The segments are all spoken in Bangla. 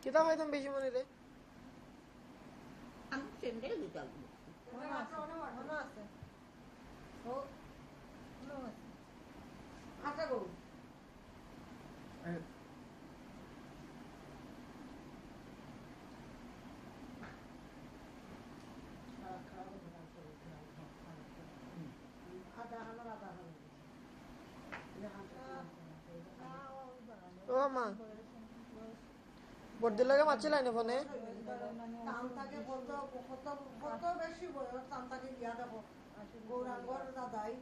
কিতা খাইতাম বেশি মনে রে আমি সেন্ডেল দিতাম মনে আছে ও মনে আছে আটা গো ও মা বড়দির লাগে মারছিলাই না ফোনে তান্তাকে কত কত কত বেশি বয়স তান্তাকে গিয়া দেখো গৌরাঙ্গর দাদাই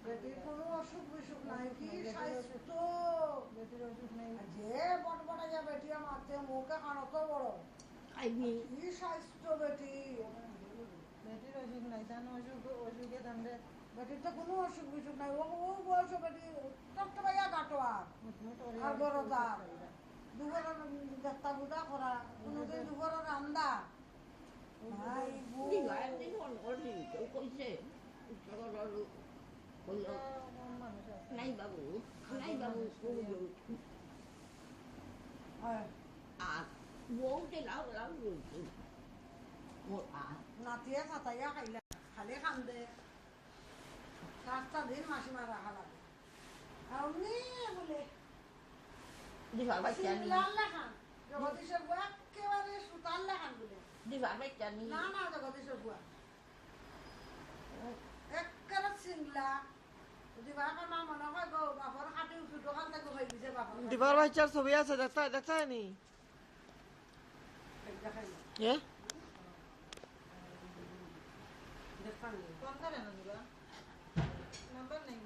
বেটির কোনো অসুখ বিসুখ নাই কি স্বাস্থ্য বেটির অসুখ নেই যে বট বটা যা বেটিয়া মারতে মুখে কানত বড় খাইবি কি স্বাস্থ্য বেটি বেটির অসুখ নাই তার অসুখে তাহলে বেটির তো কোনো অসুখ বিসুখ নাই ও ও বয়স বেটি টকটকাইয়া কাটোয়া আর বড় তার দুপুরের দেখতা বুদা করা কোনোদিন দুপুরের রান্দা ভাই দিবা একদিন অনকর দিন কেউ কইছে উচ্চকর কইল মানুষ আছে নাই বাবু আর বউতে লাউ লাউ রয়েছে মোর আর নাতিয়ে ছাতাইয়া খাইলা খালি খান্দে 7টা দিন মাসি মারা খালা আমনি বলে দিবার বাচ্চা নি সিমলাল লেখান জগদীশের বুয়া একেবারে সুতাল লেখান বলে দিবার বাচ্চা নি না না জগদীশের বুয়া একেবারে সিমলা যদি বাপা মা মনে হয় গো বাপর খাটি উঠুটো খান থেকে হয়ে দিছে বাপর দিবার বাচ্চার ছবি আছে দেখতা নি এ দেখান কোন ধরে না নাম্বার নেই